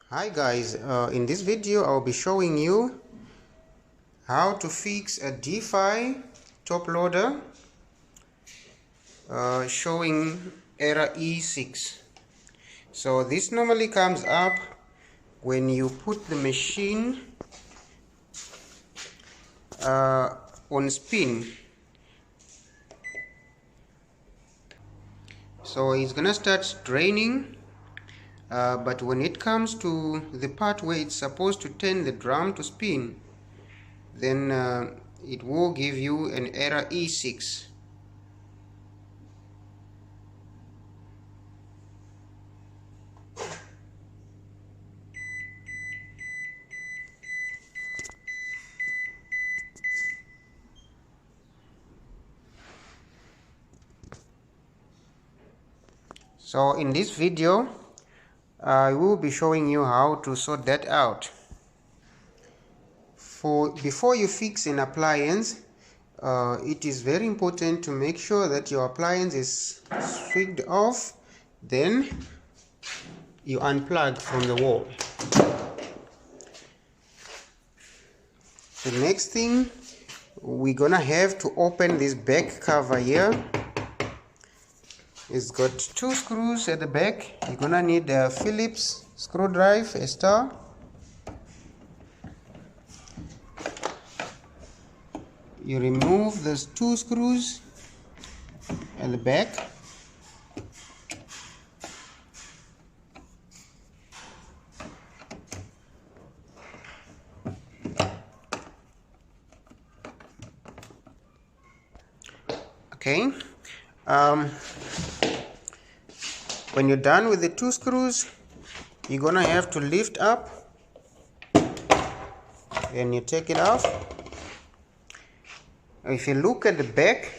Hi guys, in this video I'll be showing you how to fix a Defy top loader showing error E6. So this normally comes up when you put the machine on spin. So it's gonna start draining, but when it comes to the part where it's supposed to turn the drum to spin, then it will give you an error E6. So in this video I will be showing you how to sort that out. Before you fix an appliance, it is very important to make sure that your appliance is switched off, then you unplug from the wall. The next thing, we're gonna have to open this back cover here. It's got two screws at the back. You're gonna need a Phillips screwdriver, a star. You remove those two screws at the back. Okay. When you're done with the two screws, you're gonna have to lift up and you take it off. If you look at the back,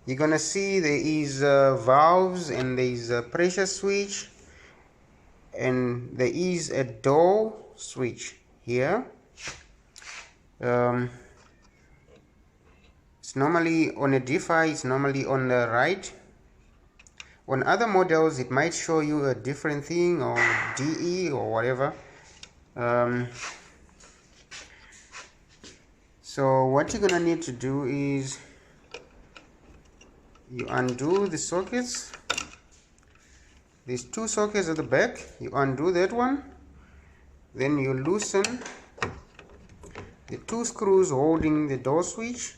you're gonna see there is valves and there is a pressure switch and there is a door switch here. It's normally on a Defy, it's normally on the right. On other models it might show you a different thing, or DE or whatever. So what you're gonna need to do is you undo the sockets. These two sockets at the back, you undo that one, then you loosen the two screws holding the door switch.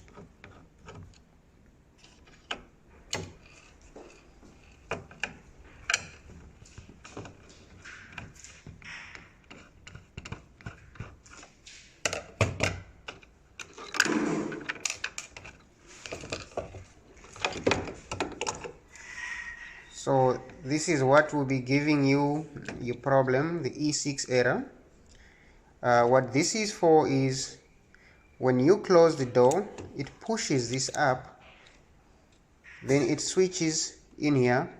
So this is what will be giving you your problem, the E6 error. What this is for is when you close the door, it pushes this up, then it switches in here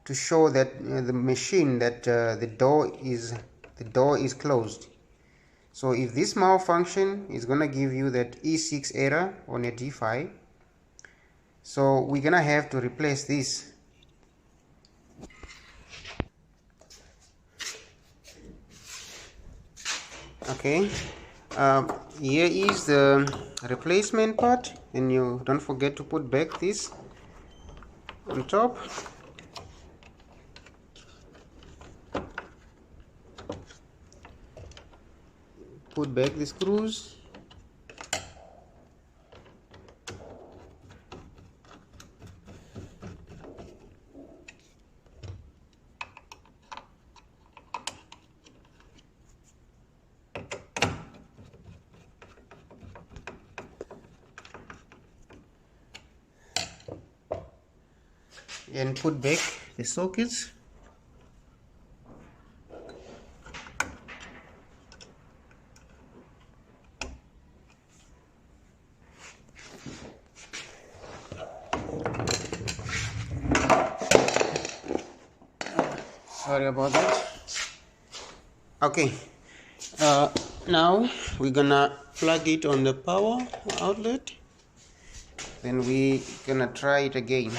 to show that the machine that the door is closed. So if this malfunction is gonna give you that E6 error on a Defy, so we're gonna have to replace this. Okay, here is the replacement part, and you don't forget to put back this on top. Put back the screws. And put back the sockets. Sorry about that. Okay, now we're gonna plug it on the power outlet, then we're gonna try it again.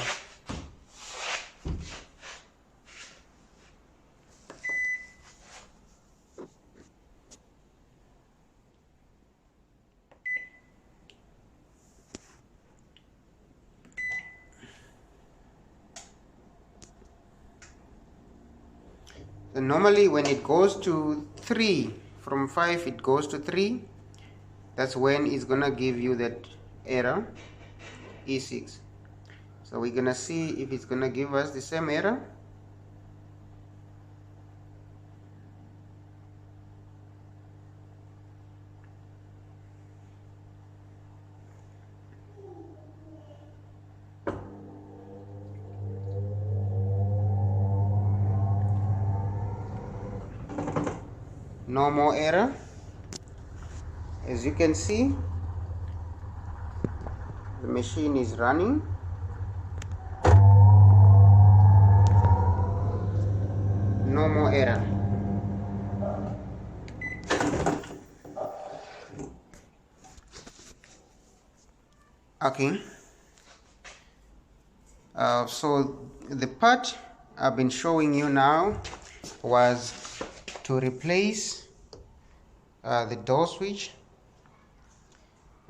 So normally when it goes to 3, from 5 it goes to 3, that's when it's gonna give you that error E6. So we're gonna see if it's gonna give us the same error. No more error. As you can see, the machine is running. No more error. Okay. So the part I've been showing you now was to replace the door switch.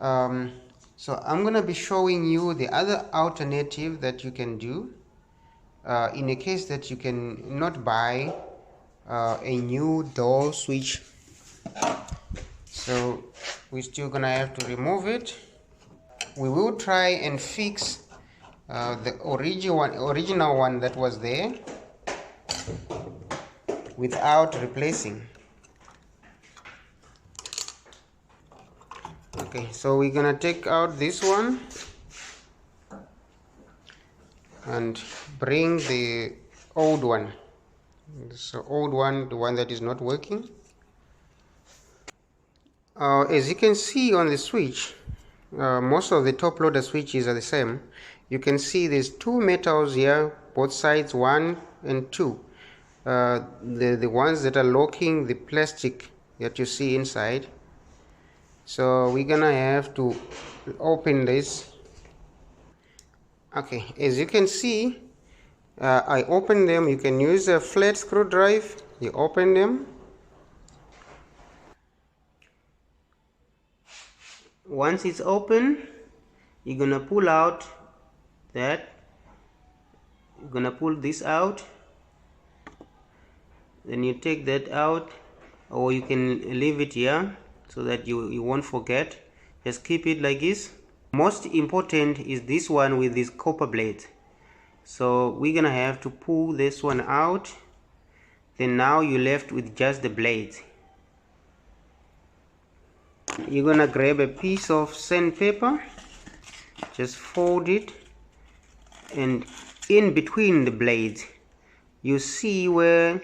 So I'm gonna be showing you the other alternative that you can do in a case that you can not buy a new door switch. So we're still gonna have to remove it. We will try and fix the original one that was there without replacing. Okay, so we're gonna take out this one and bring the old one. This old one, the one that is not working. As you can see on the switch, most of the top loader switches are the same. You can see there's two metals here, both sides, 1 and 2. The ones that are locking the plastic that you see inside. So we're gonna have to open this. Okay, as you can see, I opened them. You can use a flat screwdriver. You open them. Once it's open, you're gonna pull out that. You're gonna pull this out. Then you take that out, or you can leave it here so that you won't forget. Just keep it like this. Most important is this one with this copper blade. So we're gonna have to pull this one out. Then now you're left with just the blade. You're gonna grab a piece of sandpaper, just fold it, and in between the blades you see where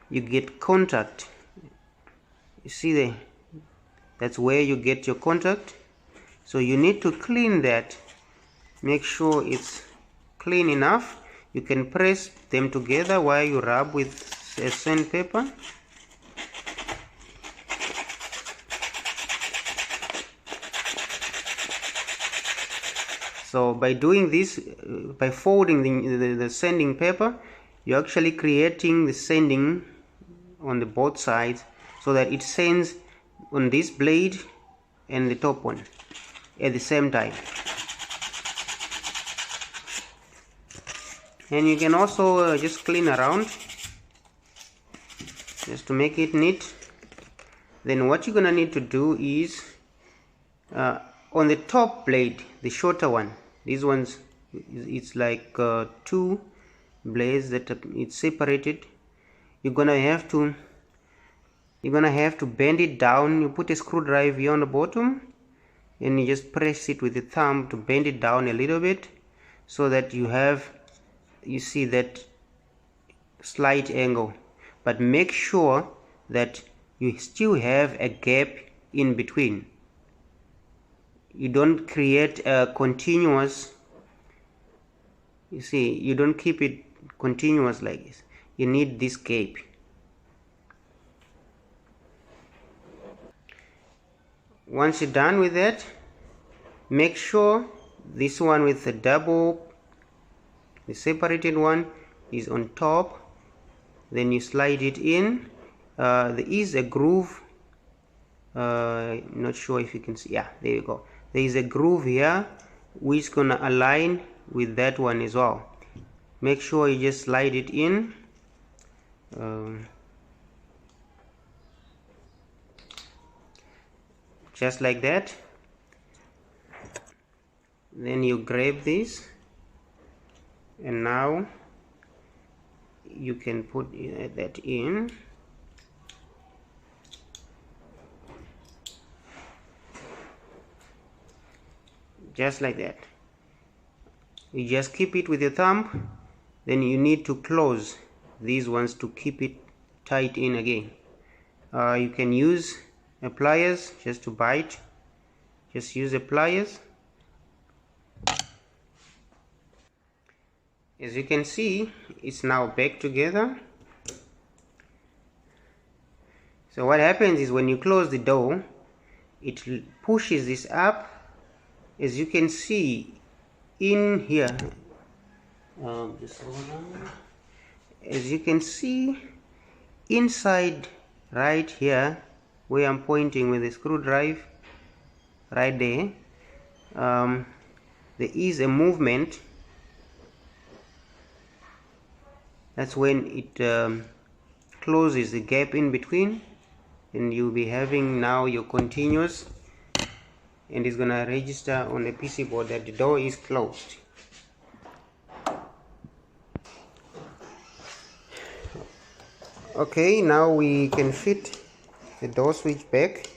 you get contact. You see there, that's where you get your contact. So you need to clean that. Make sure it's clean enough. You can press them together while you rub with a sandpaper. So by doing this, by folding the sanding paper, you're actually creating the sanding on the both sides so that it sands on this blade and the top one at the same time. And you can also just clean around just to make it neat. Then what you're gonna need to do is on the top blade, the shorter one, these ones, it's like 2 blades that it's separated. You're gonna have to bend it down. You put a screwdriver here on the bottom and you just press it with the thumb to bend it down a little bit so that you see that slight angle, but make sure that you still have a gap in between. You don't create a continuous, you see, you don't keep it continuous like this. You need this gap. Once you're done with that, make sure this one with the the separated one is on top. Then you slide it in. There is a groove. Not sure if you can see. Yeah, there you go. There is a groove here which is gonna align with that one as well. Make sure you just slide it in just like that. Then you grab this, and now you can put that in. Just like that. You just keep it with your thumb. Then you need to close these ones to keep it tight in again. You can use pliers just to bite. Just use the pliers. As you can see, it's now back together. So what happens is when you close the door, it pushes this up. As you can see in here, as you can see inside right here where I'm pointing with the screwdriver right there, there is a movement. That's when it closes the gap in between, and you'll be having now your continuous, and it's gonna register on the PC board that the door is closed. Okay, now we can fit the door switch back.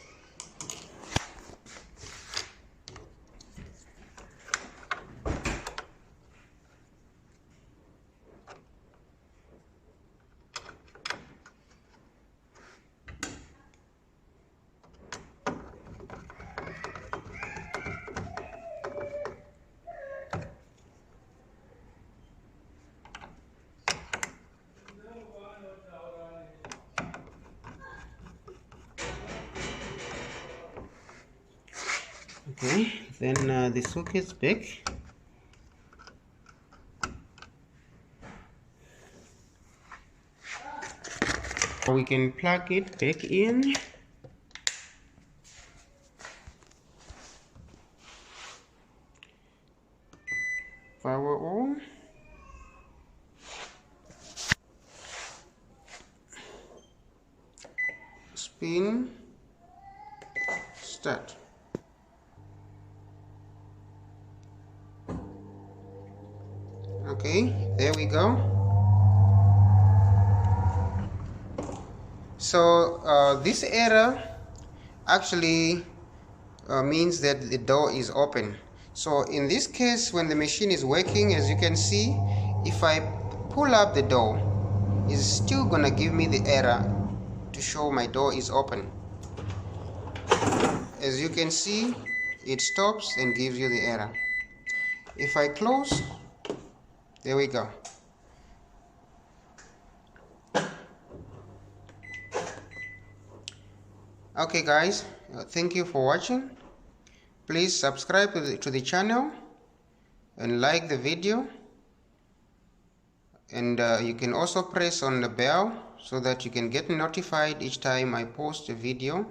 Okay, then the socket's back. We can plug it back in. Power on. Spin. Start. Okay, there we go. So this error actually means that the door is open. So in this case, when the machine is working, as you can see, if I pull up the door, it's still gonna give me the error to show my door is open. As you can see, it stops and gives you the error. If I close, there we go. Okay guys, thank you for watching. Please subscribe to the channel and like the video, and you can also press on the bell so that you can get notified each time I post a video.